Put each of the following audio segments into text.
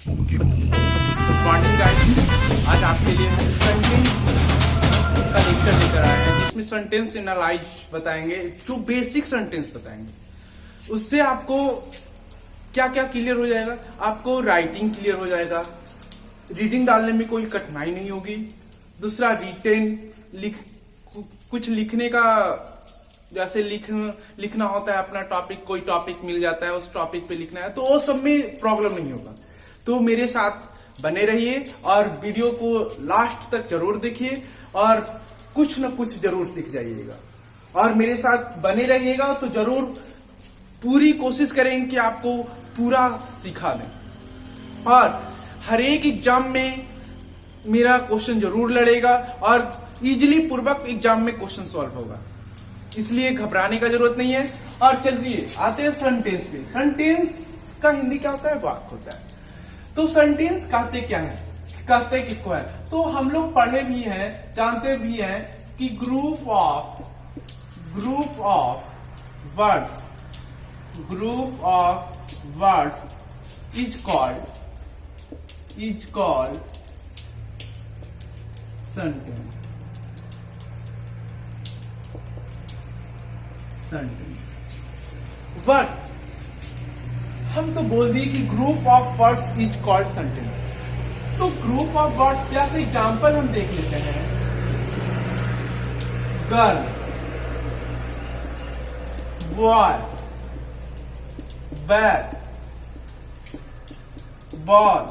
Good morning guys. आज आपके लिए हम सेंटेंस का लेक्चर लेकर आए हैं जिसमें सेंटेंस एनालाइज बताएंगे, जो बेसिक सेंटेंस बताएंगे। उससे आपको क्या क्या क्लियर हो जाएगा। आपको राइटिंग क्लियर हो जाएगा, रीडिंग डालने में कोई कठिनाई नहीं होगी। दूसरा रिटेन कुछ लिखने का, जैसे लिखना होता है अपना टॉपिक, कोई टॉपिक मिल जाता है उस टॉपिक पे लिखना है, तो वो सब में प्रॉब्लम नहीं होगा। तो मेरे साथ बने रहिए और वीडियो को लास्ट तक जरूर देखिए और कुछ न कुछ जरूर सीख जाइएगा। और मेरे साथ बने रहिएगा तो जरूर पूरी कोशिश करेंगे कि आपको पूरा सिखा दें। और हर एक एग्जाम में मेरा क्वेश्चन जरूर लड़ेगा और इजीली पूर्वक एग्जाम में क्वेश्चन सॉल्व होगा, इसलिए घबराने का जरूरत नहीं है। और चलिए आते हैं सेंटेंस पे। सेंटेंस का हिंदी क्या होता है? वाक्य होता है। तो सेंटेंस कहते क्या है, कहते किसको है? तो हम लोग पढ़े भी हैं, जानते भी हैं कि group of words is called sentence. Word हम तो बोल दिए कि group of words is called sentence. तो ग्रुप ऑफ वर्ड्स, जैसे एग्जांपल हम देख लेते हैं। गर्ल, बॉय, बैट, बॉल,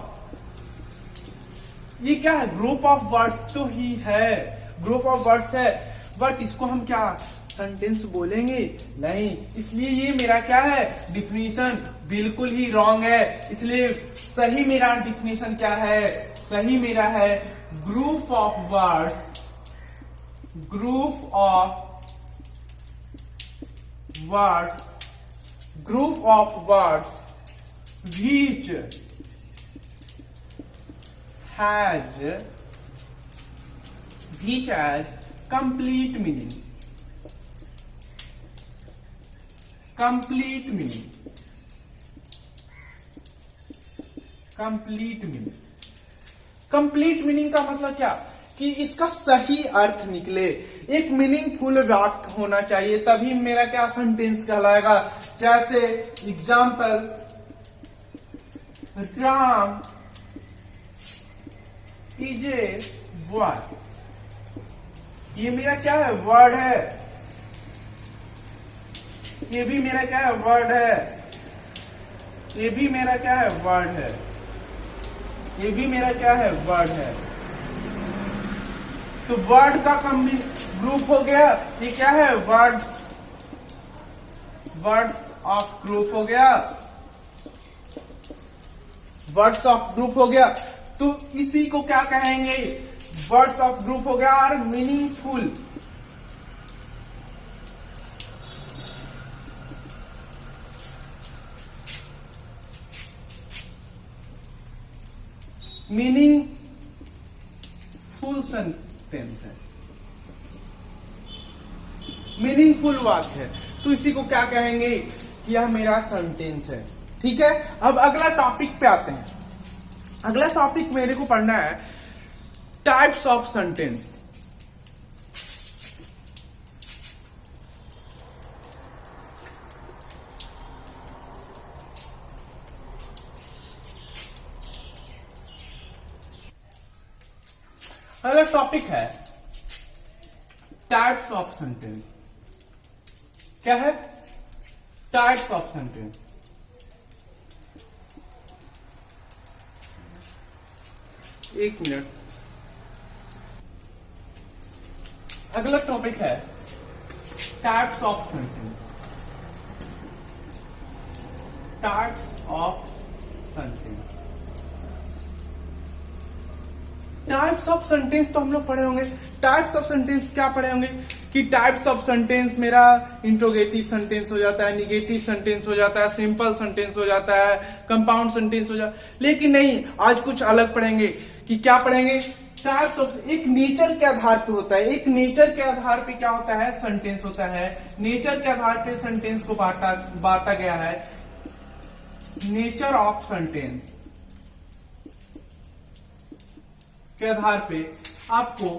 ये क्या है? ग्रुप ऑफ वर्ड्स तो ही है, ग्रुप ऑफ वर्ड्स है, बट इसको हम क्या सेंटेंस बोलेंगे? नहीं। इसलिए ये मेरा क्या है? डिफिनीशन बिल्कुल ही रॉन्ग है। इसलिए सही मेरा डिफिनीशन क्या है? सही मेरा है group of words which has complete meaning। Complete meaning का मतलब क्या? कि इसका सही अर्थ निकले, एक मीनिंगफुल वाक्य होना चाहिए, तभी मेरा क्या सेंटेंस कहलाएगा। जैसे example, Ram is a boy, ये मेरा क्या है? वर्ड है। ये भी मेरा क्या है? वर्ड है। ये भी मेरा क्या है? वर्ड है। ये भी मेरा क्या है? वर्ड है। तो वर्ड का ग्रुप हो गया। ये क्या है? वर्ड्स ऑफ ग्रुप हो गया। वर्ड्स ऑफ ग्रुप हो गया। तो इसी को क्या कहेंगे? वर्ड्स ऑफ ग्रुप हो गया और मीनिंगफुल। मीनिंगफुल सेंटेंस है, मीनिंगफुल वाक्य है। तो इसी को क्या कहेंगे? कि यह मेरा सेंटेंस है। ठीक है। अब अगला टॉपिक पे आते हैं। अगला टॉपिक मेरे को पढ़ना है टाइप्स ऑफ सेंटेंस। अगला टॉपिक है टाइप्स ऑफ सेंटेंस। क्या है? Types of sentence. एक मिनट। अगला टॉपिक है types of sentence. Types of sentence. Types of sentence तो हम लोग पढ़े होंगे। टाइप्स ऑफ सेंटेंस क्या पढ़े होंगे? कि टाइप्स ऑफ सेंटेंस मेरा इंट्रोगेटिव सेंटेंस हो जाता है, निगेटिव सेंटेंस हो जाता है, सिंपल सेंटेंस हो जाता है, कंपाउंड सेंटेंस हो जाता है। लेकिन नहीं, आज कुछ अलग पढ़ेंगे। कि क्या पढ़ेंगे? टाइप्स ऑफ, एक नेचर के आधार पे होता है। एक नेचर के आधार पे क्या होता है? सेंटेंस होता है। नेचर के आधार पे सेंटेंस को बांटा गया है। Nature of sentence. के आधार पे आपको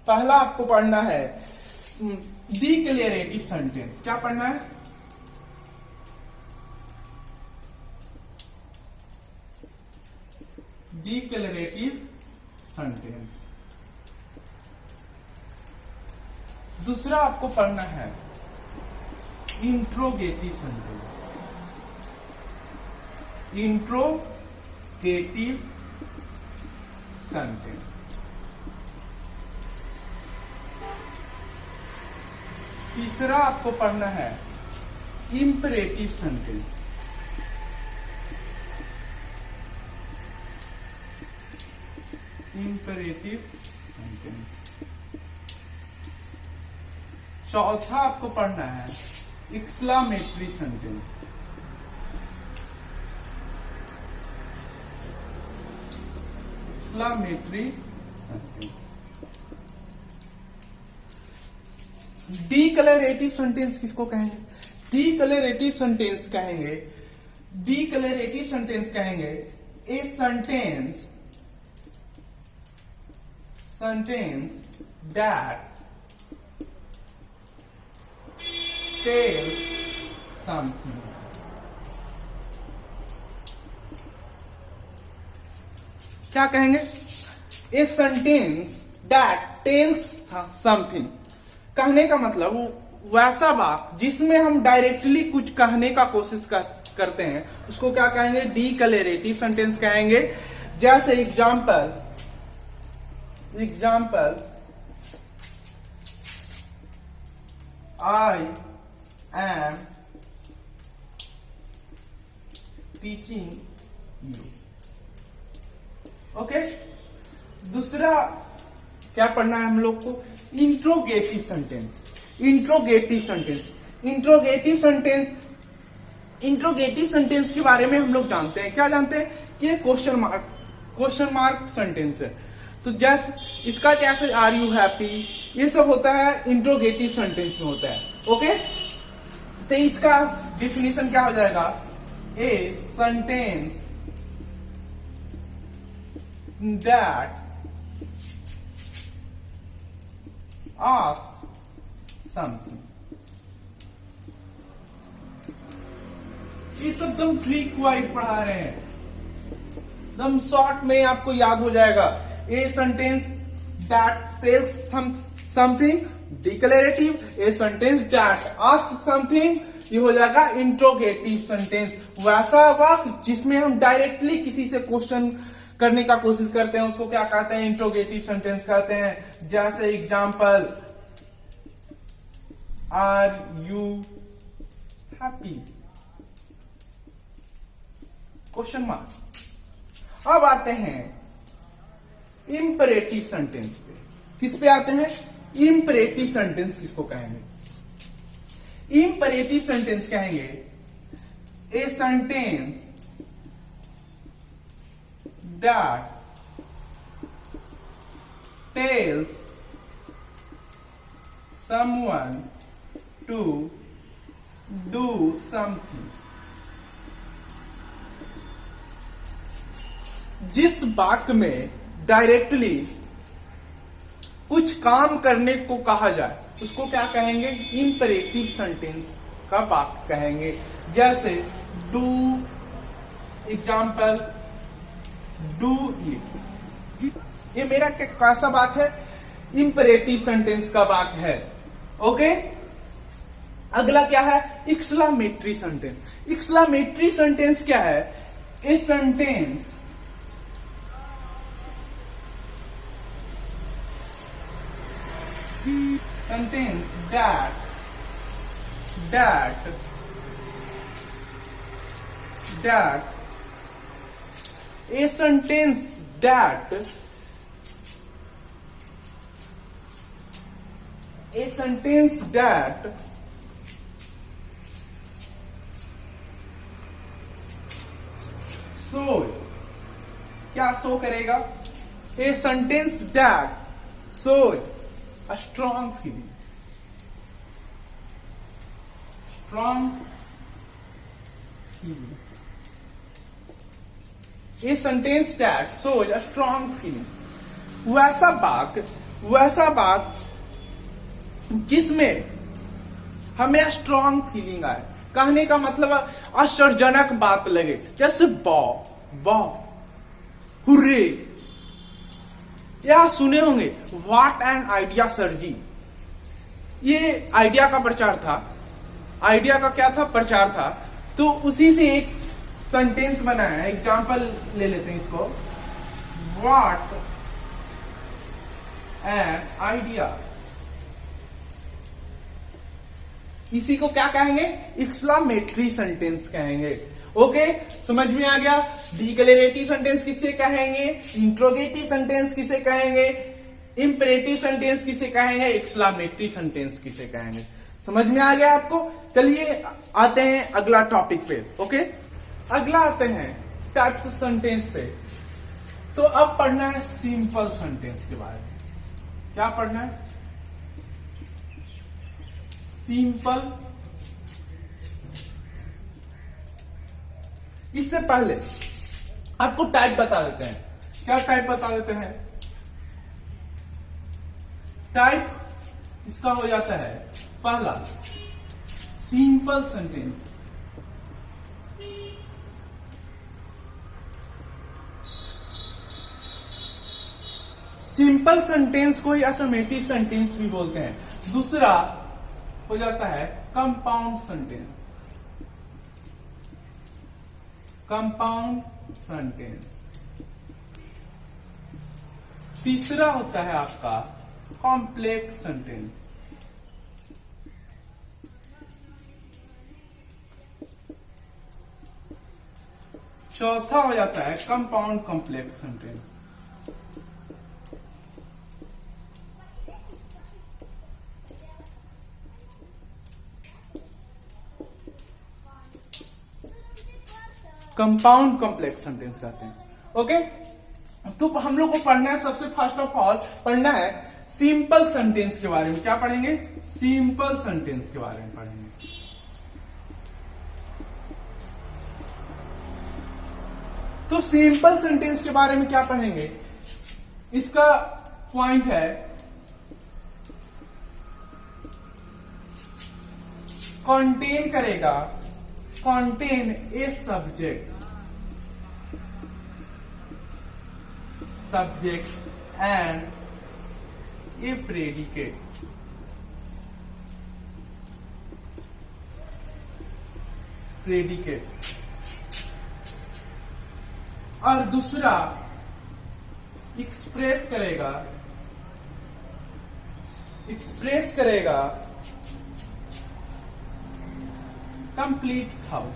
पहला आपको पढ़ना है डिक्लेरेटिव सेंटेंस। क्या पढ़ना है? Declarative sentence. दूसरा आपको पढ़ना है इंट्रोगेटिव सेंटेंस। Interrogative sentence. तीसरा आपको पढ़ना है इंपरेटिव सेंटेंस। Imperative sentence. चौथा आपको पढ़ना है exclamatory sentence. Exclamatory sentence. Declarative sentence किसको कहेंगे? डिक्लेरेटिव सेंटेंस कहेंगे, डिक्लेरेटिव सेंटेंस कहेंगे a sentence that tells something। क्या कहेंगे? A sentence that tales something. कहने का मतलब वैसा वाक्य जिसमें हम डायरेक्टली कुछ कहने का कोशिश करते हैं उसको क्या कहेंगे? डिक्लेरेटिव सेंटेंस कहेंगे। जैसे example I am teaching you। Okay. दूसरा क्या पढ़ना है हम लोग को? Interrogative sentence. इंट्रोगेटिव सेंटेंस के बारे में हम लोग जानते हैं। क्या जानते हैं? कि क्वेश्चन मार्क सेंटेंस है। तो जैसे इसका कैसे आर यू हैप्पी, ये सब होता है इंट्रोगेटिव सेंटेंस में होता है। ओके। तो इसका डिफिनेशन क्या हो जाएगा? ए सेंटेंस दैट आस्क्स समथिंग। ये सब एकदम ट्रिक वाइज पढ़ा रहे हैं, एकदम शॉर्ट में आपको याद हो जाएगा। ए sentence that tales something declarative, A sentence that ask something ये हो जाएगा इंट्रोगेटिव सेंटेंस। वैसा वाक्य जिसमें हम डायरेक्टली किसी से क्वेश्चन करने का कोशिश करते हैं उसको क्या कहते हैं? इंट्रोगेटिव सेंटेंस कहते हैं। जैसे example are you happy, question mark. अब आते हैं इंपरेटिव सेंटेंस पे। किस पे आते हैं? इंपरेटिव सेंटेंस किसको कहेंगे? इंपरेटिव सेंटेंस कहेंगे a sentence that tells someone to do something. जिस वाक्य में डायरेक्टली कुछ काम करने को कहा जाए उसको क्या कहेंगे? इंपरेटिव सेंटेंस का वाक्य कहेंगे। जैसे डू, एग्जाम्पल डू ये मेरा कैसा वाक्य है? इंपरेटिव सेंटेंस का वाक्य है। ओके। अगला क्या है? Exclamatory sentence. एक्सक्लेमेटरी सेंटेंस क्या है? A sentence that a sentence that show, क्या शो करेगा? a sentence that show a strong feeling, A sentence that shows a strong feeling. वैसा बात जिसमें हमें स्ट्रॉन्ग फीलिंग आए, कहने का मतलब आश्चर्यजनक बात लगे, जैसे वाह, हुर्रे। या सुने होंगे व्हाट एन आइडिया सर जी, ये आइडिया का प्रचार था। आइडिया का क्या था? प्रचार था। तो उसी से एक सेंटेंस बना है, एग्जाम्पल ले लेते हैं इसको। व्हाट एन आइडिया, इसी को क्या कहेंगे? एक्सक्लेमेटरी सेंटेंस कहेंगे। ओके, समझ में आ गया? डिक्लेरेटिव सेंटेंस किसे कहेंगे? इंट्रोगेटिव सेंटेंस किसे कहेंगे? इंपेरेटिव सेंटेंस किसे कहेंगे? एक्सक्लेमेटरी सेंटेंस किसे कहेंगे? समझ में आ गया आपको? चलिए आते हैं अगला टॉपिक पे। ओके, अगला आते हैं टाइप्स ऑफ सेंटेंस पे। तो अब पढ़ना है सिंपल सेंटेंस के बारे में। क्या पढ़ना है? सिंपल। इससे पहले आपको टाइप बता देते हैं। क्या टाइप बता देते हैं? टाइप इसका हो जाता है पहला सिंपल सेंटेंस। सिंपल सेंटेंस को ही अफर्मेटिव सेंटेंस भी बोलते हैं। दूसरा हो जाता है कंपाउंड सेंटेंस। Compound sentence. तीसरा होता है आपका कॉम्प्लेक्स सेंटेंस। चौथा हो जाता है compound complex sentence. Compound complex sentence कहते हैं। ओके, तो हम लोग को पढ़ना है, सबसे फर्स्ट ऑफ ऑल पढ़ना है सिंपल सेंटेंस के बारे में। क्या पढ़ेंगे? सिंपल सेंटेंस के बारे में पढ़ेंगे। तो सिंपल सेंटेंस के बारे में क्या पढ़ेंगे? इसका पॉइंट है कंटेन करेगा, contain a subject and a predicate। और दूसरा एक्सप्रेस करेगा कंप्लीट थाउट।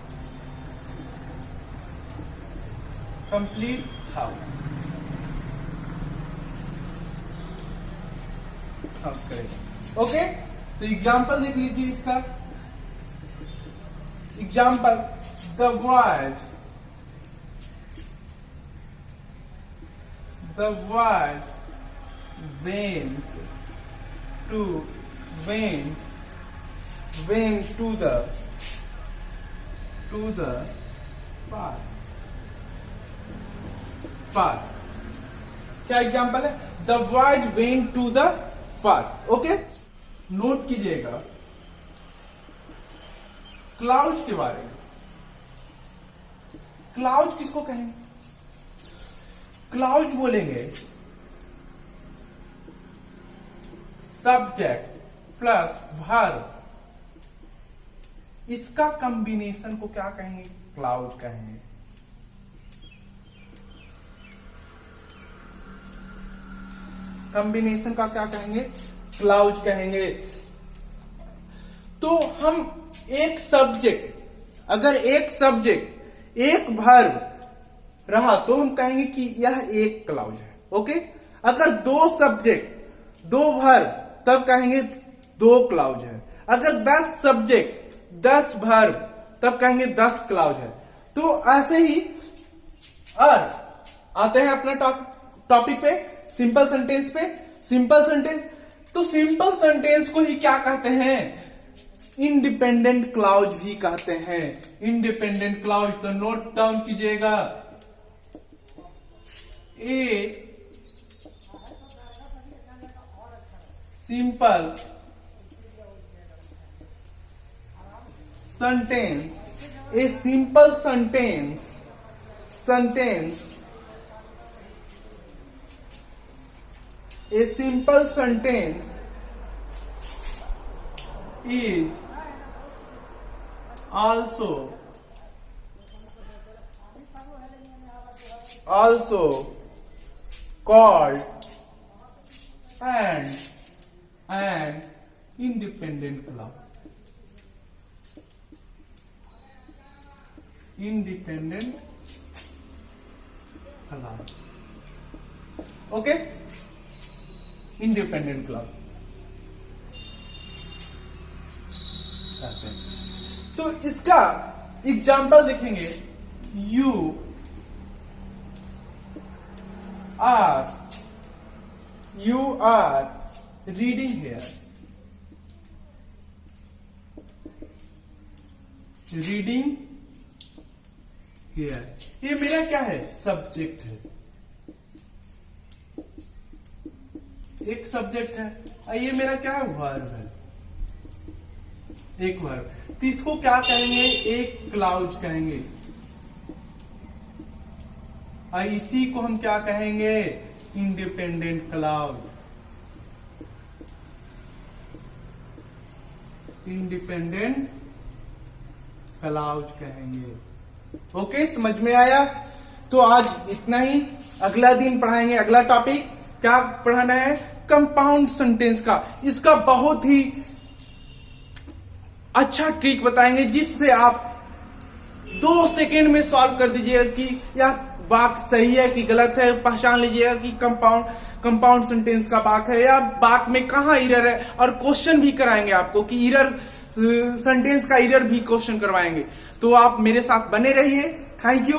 करेगा। ओके, तो एग्जाम्पल देख लीजिए इसका। Example, the boys went to the park। क्या एग्जाम्पल है? The boys went to the park. Okay, note कीजिएगा क्लाउड के बारे में। क्लाउड किसको कहेंगे? क्लाउड बोलेंगे सब्जेक्ट प्लस वर्ब, इसका कॉम्बिनेशन को क्या कहेंगे? क्लाउड कहेंगे। कॉम्बिनेशन का क्या कहेंगे? क्लाउड कहेंगे। तो हम एक सब्जेक्ट, अगर एक सब्जेक्ट एक वर्ब रहा तो हम कहेंगे कि यह एक क्लाउड है। ओके, अगर दो सब्जेक्ट दो वर्ब तब कहेंगे दो क्लाउड है। अगर 10 सब्जेक्ट 10 वर्ब तब कहेंगे 10 क्लाउड है। तो ऐसे ही और आते हैं अपने टॉपिक पे, सिंपल सेंटेंस पे। सिंपल सेंटेंस, तो सिंपल सेंटेंस को ही क्या कहते हैं? इंडिपेंडेंट क्लाउज भी कहते हैं। इंडिपेंडेंट क्लाउज, तो नोट डाउन कीजिएगा A simple sentence, a simple sentence is also called an independent clause. Independent clause. Okay? Independent clause. तो इसका एग्जाम्पल देखेंगे. You are reading here. Reading here. ये मेरा क्या है? सब्जेक्ट है. एक सब्जेक्ट है. ये मेरा क्या है? वर्ब है. एक वर्ब. तो इसको क्या कहेंगे? एक क्लाउज कहेंगे. इसी को हम क्या कहेंगे? Independent clause. इंडिपेंडेंट क्लाउज कहेंगे. ओके, समझ में आया? तो आज इतना ही. अगला दिन पढ़ाएंगे अगला टॉपिक. क्या पढ़ाना है? कंपाउंड सेंटेंस का. इसका बहुत ही अच्छा ट्रिक बताएंगे जिससे आप 2 सेकेंड में सॉल्व कर दीजिएगा कि यह वाक्य सही है कि गलत है. पहचान लीजिएगा कि कंपाउंड सेंटेंस का वाक्य है या वाक्य में कहां एरर है. और क्वेश्चन भी कराएंगे आपको कि एरर सेंटेंस का एरर भी क्वेश्चन करवाएंगे. तो आप मेरे साथ बने रहिए. Thank you.